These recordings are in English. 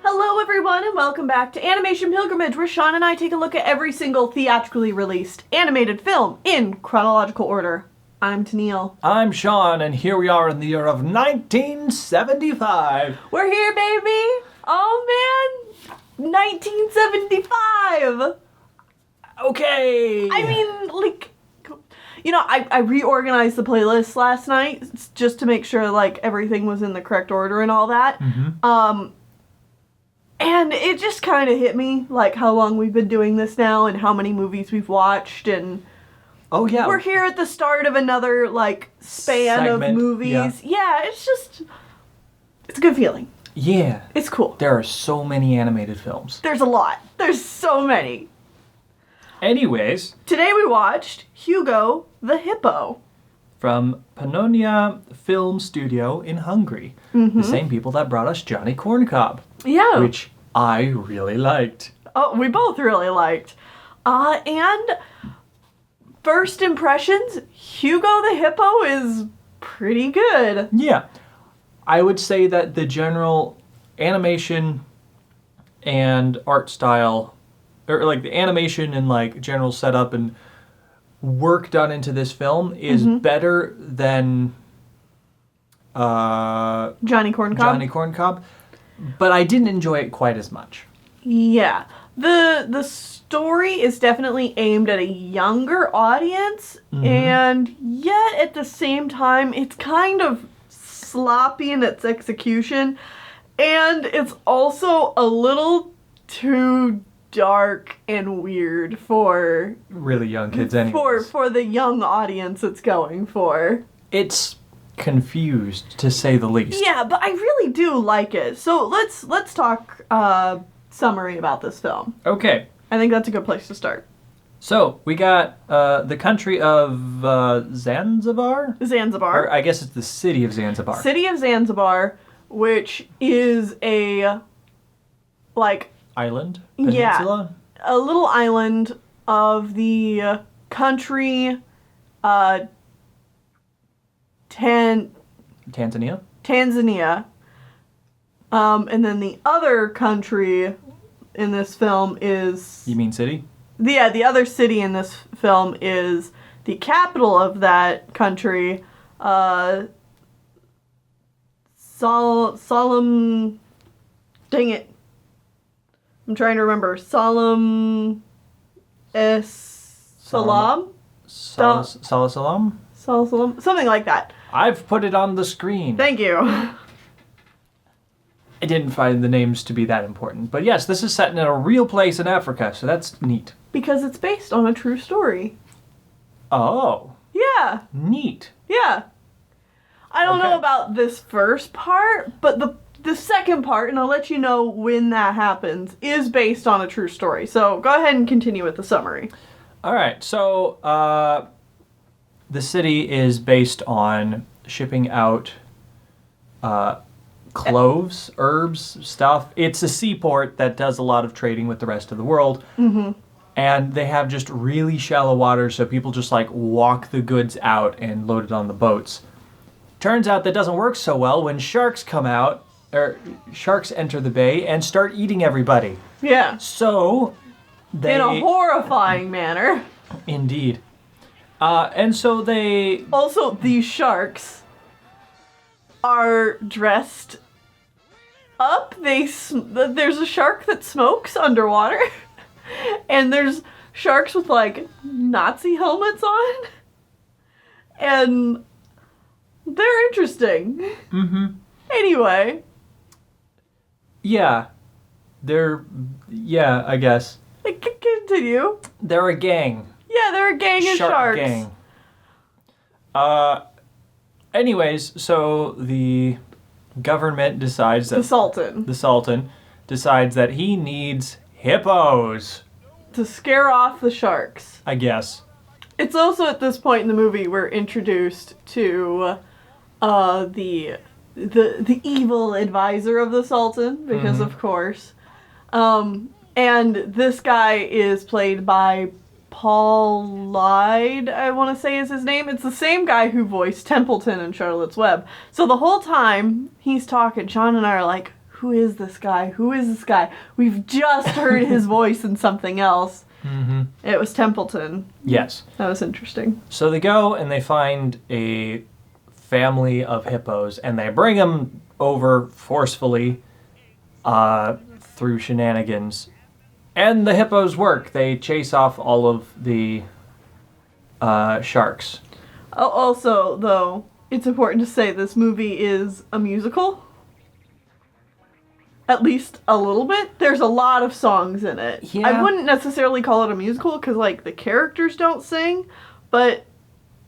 Hello everyone and welcome back to Animation Pilgrimage, where Sean and I take a look at every single theatrically released animated film in chronological order. I'm Tennille. I'm Sean, and here we are in the year of 1975. We're here, baby! Oh man! 1975! Okay! I mean, like, you know, I reorganized the playlist last night just to make sure, like, everything was in the correct order and all that. Mm-hmm. And it just kind of hit me, like, how long we've been doing this now and how many movies we've watched, and Oh, yeah. we're here at the start of another, like, span Segment, of movies. Yeah, it's a good feeling. Yeah. It's cool. There are so many animated films. There's a lot. There's so many. Anyways, Today we watched Hugo the Hippo. from Pannonia Film Studio in Hungary. The same people that brought us Johnny Corncob. Yeah. Which I really liked. Oh, we both really liked. And first impressions, Hugo the Hippo is pretty good. Yeah. I would say that the general animation and art style, or like the animation and like general setup and work done into this film is better than Johnny Corncob. Johnny Corncob, but I didn't enjoy it quite as much. Yeah. The story is definitely aimed at a younger audience, and yet at the same time it's kind of sloppy in its execution, and it's also a little too dark and weird for Really young kids anyways. for the young audience it's going for. It's confused, to say the least. Yeah, but I really do like it. So let's talk summary about this film. Okay, I think that's a good place to start. so we got the country of Zanzibar? Zanzibar. Or I guess it's the city of Zanzibar. City of Zanzibar, which is a, like, Island? Yeah. Peninsula? a little island of the country, Tanzania? Tanzania. And then the other country in this film is... You mean city? The other city in this film is the capital of that country, Solemn... Dang it. I'm trying to remember. Solemn... Salam? Salasalam? Salam? Something like that. I've put it on the screen. Thank you. I didn't find the names to be that important. But yes, this is set in a real place in Africa, so that's neat. Because it's based on a true story. Oh, Yeah. neat. Yeah. I don't know Okay. about this first part, but the second part, and I'll let you know when that happens, is based on a true story. So go ahead and continue with the summary. All right, so the city is based on shipping out cloves, herbs, stuff. It's a seaport that does a lot of trading with the rest of the world. And they have just really shallow water, so people just like walk the goods out and load it on the boats. Turns out that doesn't work so well when sharks come out, or sharks enter the bay and start eating everybody. Yeah. So they... In a horrifying manner. Indeed. And so they... Also, these sharks are dressed up. There's a shark that smokes underwater. And there's sharks with, like, Nazi helmets on. And they're interesting. Anyway. Yeah. Yeah, I guess. Continue. They're a gang. Yeah, they're a gang of Shark sharks. gang. Anyways, so the government decides that... The Sultan. The Sultan decides that he needs hippos, To scare off the sharks. I guess. It's also at this point in the movie we're introduced to the evil advisor of the Sultan, because of course. And this guy is played by Paul Lyde, I want to say is his name. It's the same guy who voiced Templeton in Charlotte's Web. So the whole time he's talking, Sean and I are like, who is this guy? Who is this guy? We've just heard his voice in something else. Mm-hmm. It was Templeton. Yes. That was interesting. So they go and they find a family of hippos, and they bring them over forcefully through shenanigans. And the hippos work. They chase off all of the sharks. Also, though, it's important to say this movie is a musical. At least a little bit. There's a lot of songs in it. Yeah. I wouldn't necessarily call it a musical because, like, the characters don't sing, but...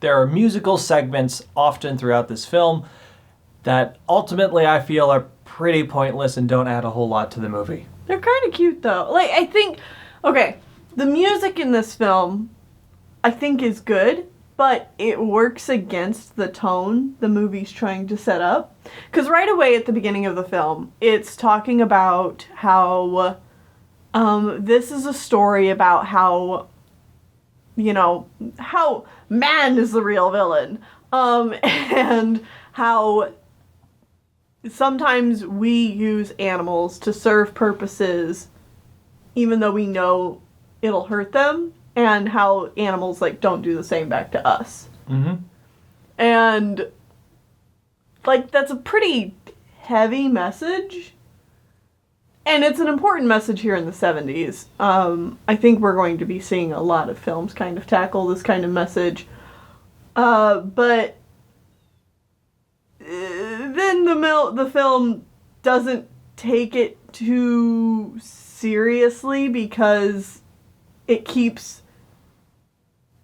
There are musical segments often throughout this film that ultimately I feel are pretty pointless and don't add a whole lot to the movie. They're kind of cute, though. Like, I think... Okay, the music in this film, I think, is good, but it works against the tone the movie's trying to set up. Because right away at the beginning of the film, it's talking about how this is a story about how, you know, how man is the real villain. And how sometimes we use animals to serve purposes even though we know it'll hurt them. And how animals, like, don't do the same back to us. Mm-hmm. And, like, that's a pretty heavy message. And it's an important message here in the 70s. I think we're going to be seeing a lot of films kind of tackle this kind of message. But then the film doesn't take it too seriously because it keeps...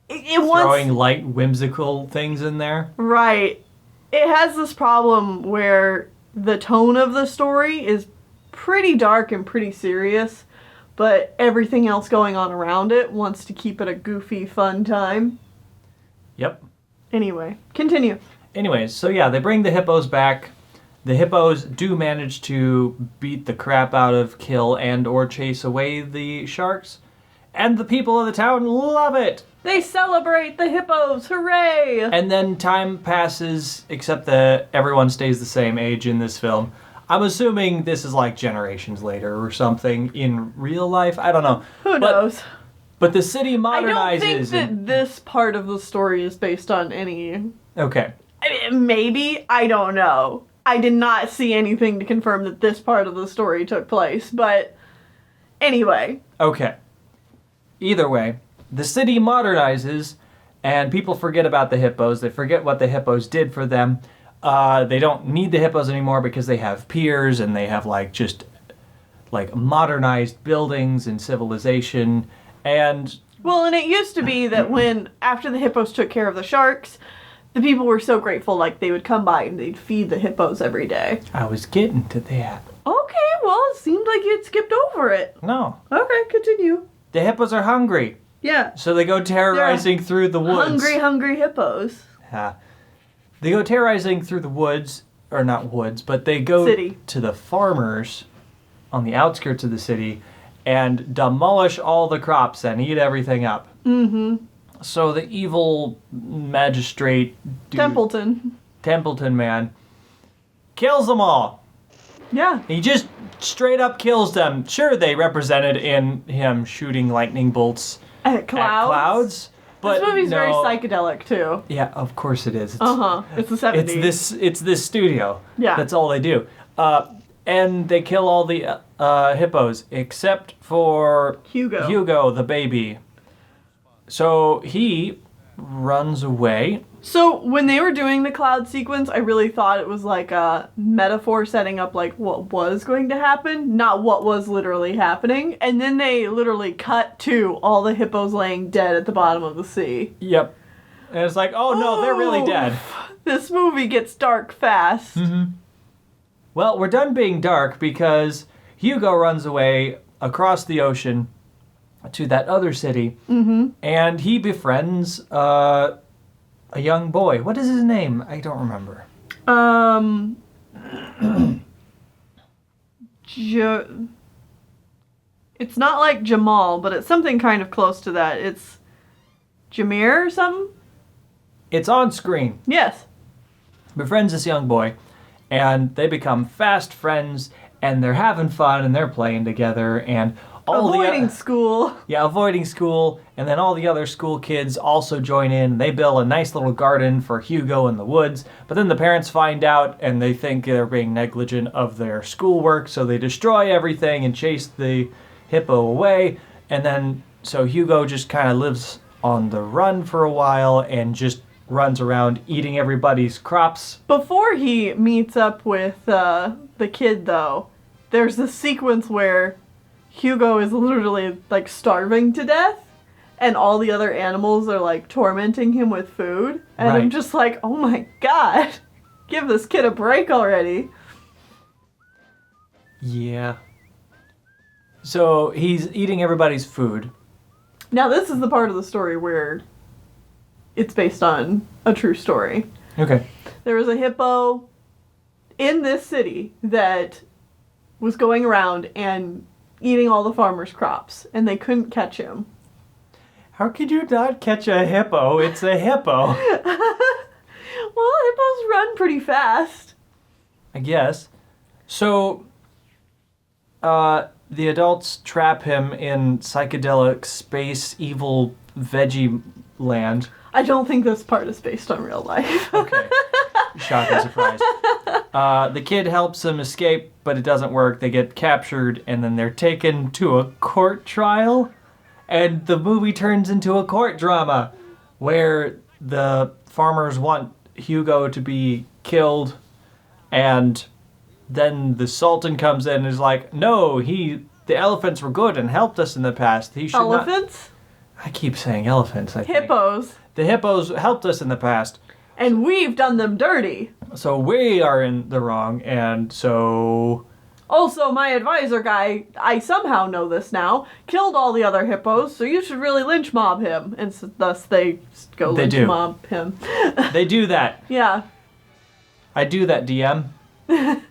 It wants... Throwing light, whimsical things in there. Right. It has this problem where the tone of the story is pretty dark and pretty serious, but everything else going on around it wants to keep it a goofy, fun time. Yep. Anyway, continue. Anyways, so yeah, they bring the hippos back. The hippos do manage to beat the crap out of, kill, and or chase away the sharks. And the people of the town love it! They celebrate the hippos! Hooray! And then time passes, except that everyone stays the same age in this film. I'm assuming this is like generations later or something in real life. I don't know. Who knows? But the city modernizes. I don't think that this part of the story is based on any... Okay. I mean, maybe. I don't know. I did not see anything to confirm that this part of the story took place, but anyway. Okay. Either way, the city modernizes, and people forget about the hippos. They forget what the hippos did for them. They don't need the hippos anymore because they have piers, and they have, like, just, like, modernized buildings and civilization, and... Well, and it used to be that after the hippos took care of the sharks, the people were so grateful, like, they would come by and they'd feed the hippos every day. I was getting to that. Okay, well, it seemed like you'd skipped over it. No. Okay, continue. The hippos are hungry. Yeah. So they go terrorizing through the woods. Hungry hippos. Yeah. They go terrorizing through the woods, or not woods, but they go City. to the farmers on the outskirts of the city and demolish all the crops and eat everything up. Mm-hmm. So the evil magistrate dude, Templeton man kills them all. Yeah. He just straight up kills them. Sure, they represented in him shooting lightning bolts At clouds. But this movie's no, very psychedelic too. Yeah, of course it is. It's the 70s. It's this studio. Yeah. That's all they do. And they kill all the hippos except for Hugo, the baby. So he runs away. So when they were doing the cloud sequence, I really thought it was like a metaphor setting up like what was going to happen, not what was literally happening. And then they literally cut to all the hippos laying dead at the bottom of the sea. Yep. And it's like, oh no, they're really dead. This movie gets dark fast. Mm-hmm. Well, we're done being dark because Hugo runs away across the ocean to that other city, and he befriends a young boy. What is his name? I don't remember. It's not like Jamal, but it's something kind of close to that. It's Jameer or something? It's on screen. Yes. Befriends this young boy, and they become fast friends, and they're having fun, and they're playing together, and avoiding school. Yeah, avoiding school, and then all the other school kids also join in. They build a nice little garden for Hugo in the woods, but then the parents find out, and they think they're being negligent of their schoolwork, so they destroy everything and chase the hippo away, and then so Hugo just kind of lives on the run for a while and just runs around eating everybody's crops. Before he meets up with the kid, though, there's this sequence where Hugo is literally, like, starving to death, and all the other animals are, like, tormenting him with food. And right. I'm just like, oh my god, give this kid a break already. Yeah. So he's eating everybody's food. Now, this is the part of the story where it's based on a true story. Okay. There was a hippo in this city that was going around and eating all the farmers' crops, and they couldn't catch him. How could you not catch a hippo? It's a hippo. Well, hippos run pretty fast. I guess. So, the adults trap him in psychedelic space evil veggie land. I don't think this part is based on real life. Okay. Shock and surprise. The kid helps him escape, but it doesn't work. They get captured, and then they're taken to a court trial. And the movie turns into a court drama where the farmers want Hugo to be killed, and then the Sultan comes in and is like, no, the elephants were good and helped us in the past. He should Elephants? I keep saying elephants, I think. Hippos. The hippos helped us in the past. And we've done them dirty. So we are in the wrong, and so... Also, my advisor guy, I somehow know this now, killed all the other hippos, so you should really lynch mob him. And thus they go lynch mob him. They do that. Yeah. I do that, DM. And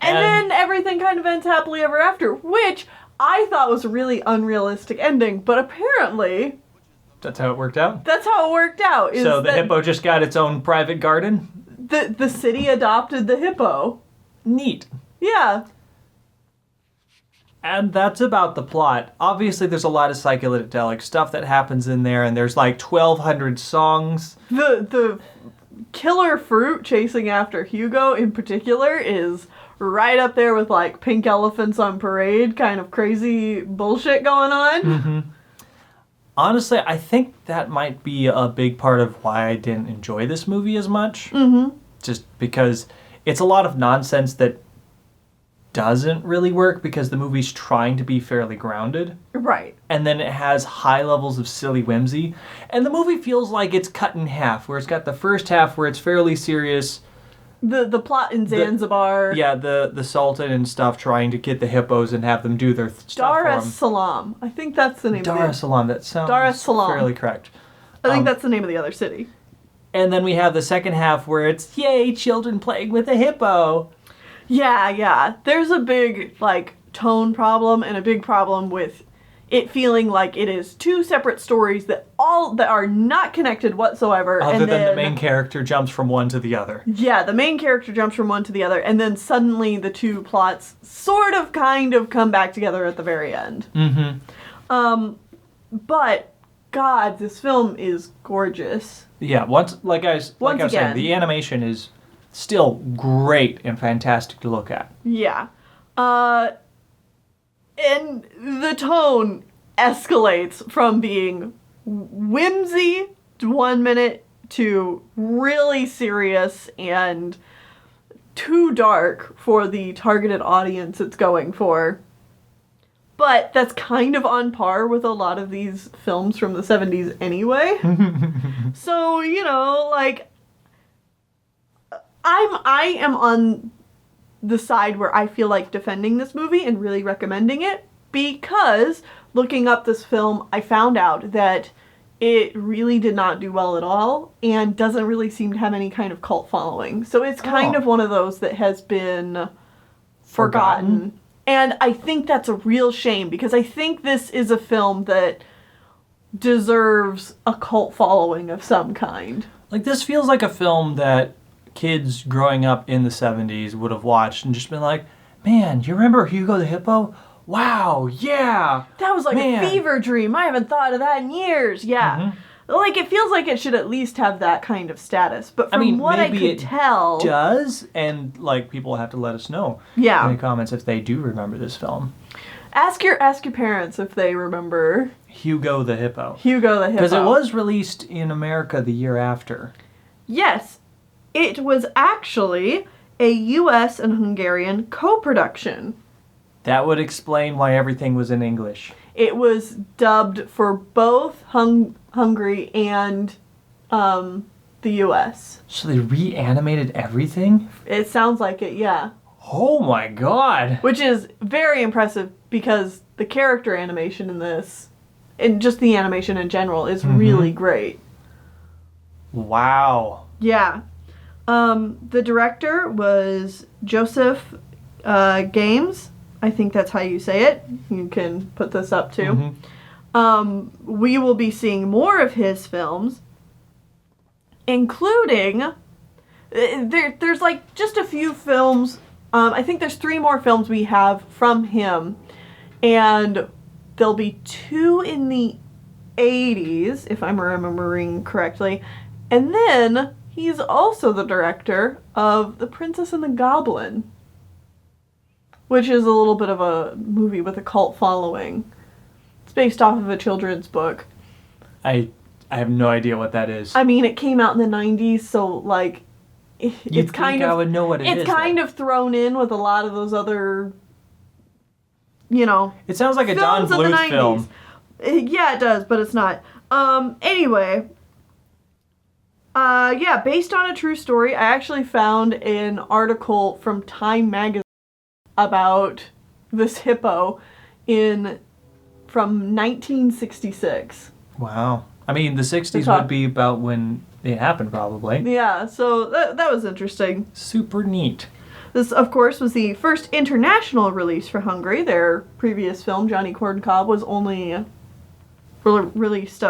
then everything kind of ends happily ever after, which I thought was a really unrealistic ending, but apparently... That's how it worked out? That's how it worked out. So the hippo just got its own private garden? The city adopted the hippo. Neat. Yeah. And that's about the plot. Obviously, there's a lot of psychedelic stuff that happens in there, and there's like 1,200 songs. The killer fruit chasing after Hugo in particular is right up there with like pink elephants on parade, kind of crazy bullshit going on. Mm-hmm. Honestly, I think that might be a big part of why I didn't enjoy this movie as much. Mm-hmm. Just because it's a lot of nonsense that doesn't really work because the movie's trying to be fairly grounded. Right. And then it has high levels of silly whimsy. And the movie feels like it's cut in half, where it's got the first half where it's fairly serious. The plot in Zanzibar. The Sultan and stuff trying to get the hippos and have them do their stuff Dar for es them. Salaam. I think that's the name of it. Dar es Salaam. That sounds Dar es Salaam. fairly correct. I think that's the name of the other city. And then we have the second half where it's, yay, children playing with a hippo. Yeah. There's a big, like, tone problem and a big problem with it feeling like it is two separate stories that are not connected whatsoever. Other than the main character jumps from one to the other. Yeah, the main character jumps from one to the other, and then suddenly the two plots sort of kind of come back together at the very end. Mm-hmm. But, God, this film is gorgeous. Yeah, like I was saying, the animation is still great and fantastic to look at. Yeah. And the tone escalates from being whimsy 1 minute to really serious and too dark for the targeted audience it's going for. But that's kind of on par with a lot of these films from the 70s anyway. So, like, I am on the side where I feel like defending this movie and really recommending it, because looking up this film, I found out that it really did not do well at all and doesn't really seem to have any kind of cult following. So it's kind of one of those that has been forgotten. And I think that's a real shame, because I think this is a film that deserves a cult following of some kind. Like, this feels like a film that kids growing up in the 70s would have watched and just been like, man, you remember Hugo the Hippo? Wow, yeah. That was like Man. a fever dream. I haven't thought of that in years. Yeah. Like, it feels like it should at least have that kind of status. But from what I could tell... does, and, like, people have to let us know in the comments if they do remember this film. Ask your parents if they remember... Hugo the Hippo. Hugo the Hippo. Because it was released in America the year after. Yes. It was actually a U.S. and Hungarian co-production. That would explain why everything was in English. It was dubbed for both Hungary and the U.S. So they reanimated everything? It sounds like it, yeah. Oh my god! Which is very impressive because the character animation in this, and just the animation in general, is really great. Wow. Yeah. The director was Joseph Games. I think that's how you say it. You can put this up too. We will be seeing more of his films, including there's like just a few films. I think there's 3 more films we have from him, and there'll be 2 in the 80s, if I'm remembering correctly, and then he's also the director of The Princess and the Goblin, which is a little bit of a movie with a cult following. It's based off of a children's book. I have no idea what that is. I mean, it came out in the 90s, so, like, it's kind of... I would know what it is. It's kind of thrown in with a lot of those other, you know... It sounds like a Don Bluth film. Yeah, it does, but it's not. Anyway... yeah, based on a true story, I actually found an article from Time magazine about this hippo from 1966. Wow. I mean, the 60s would be about when it happened, probably. Yeah, so that was interesting. Super neat. This, of course, was the first international release for Hungary. Their previous film, Johnny Corncob, was only released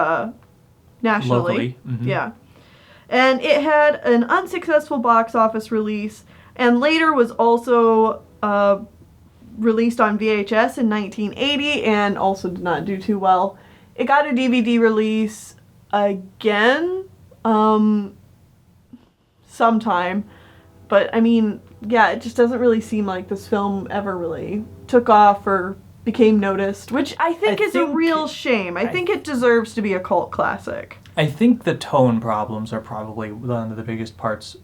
nationally. Locally. Yeah. And it had an unsuccessful box office release, and later was also released on VHS in 1980, and also did not do too well. It got a DVD release again sometime, but I mean, yeah, it just doesn't really seem like this film ever really took off or became noticed, which I think is a real shame. I think it deserves to be a cult classic. I think the tone problems are probably one of the biggest parts,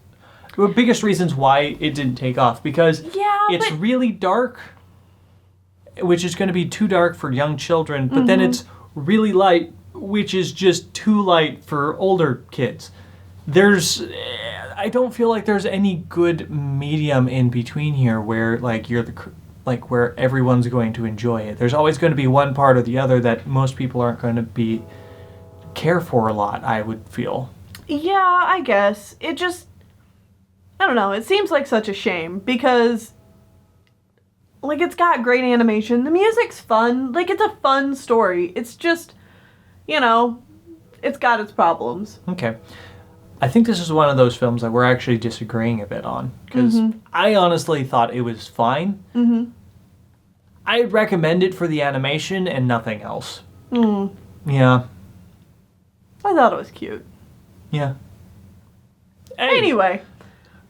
the biggest reasons why it didn't take off, because it's really dark, which is going to be too dark for young children, but then it's really light, which is just too light for older kids. I don't feel like there's any good medium in between here where where everyone's going to enjoy it. There's always going to be one part or the other that most people aren't going to care for a lot, I would feel. Yeah, I guess. It just, I don't know, it seems like such a shame because, like, it's got great animation, the music's fun, like, it's a fun story. It's just, you know, it's got its problems. Okay. I think this is one of those films that we're actually disagreeing a bit on, because I honestly thought it was fine. I'd recommend it for the animation and nothing else. Yeah. I thought it was cute. Yeah. Anyway.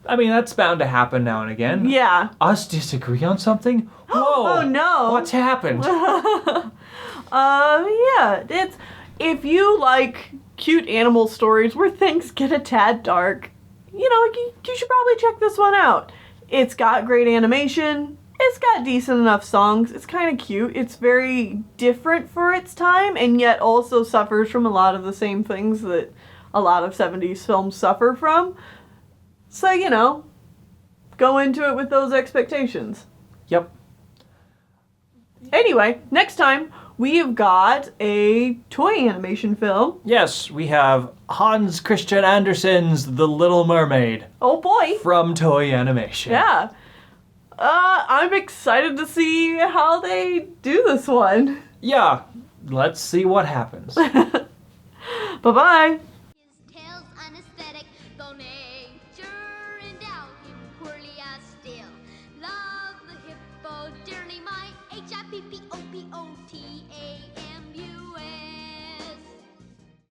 I mean, that's bound to happen now and again. Yeah. Us disagree on something? Whoa! Oh no! What's happened? Yeah, it's, if you like cute animal stories where things get a tad dark, you know, you should probably check this one out. It's got great animation, it's got decent enough songs, it's kind of cute, it's very different for its time, and yet also suffers from a lot of the same things that a lot of 70s films suffer from. So, you know, go into it with those expectations. Yep. Anyway, next time we've got a toy animation film. Yes, we have Hans Christian Andersen's The Little Mermaid. Oh boy. From Toy Animation. Yeah. I'm excited to see how they do this one. Yeah, let's see what happens. Bye-bye. His tail's anesthetic, bone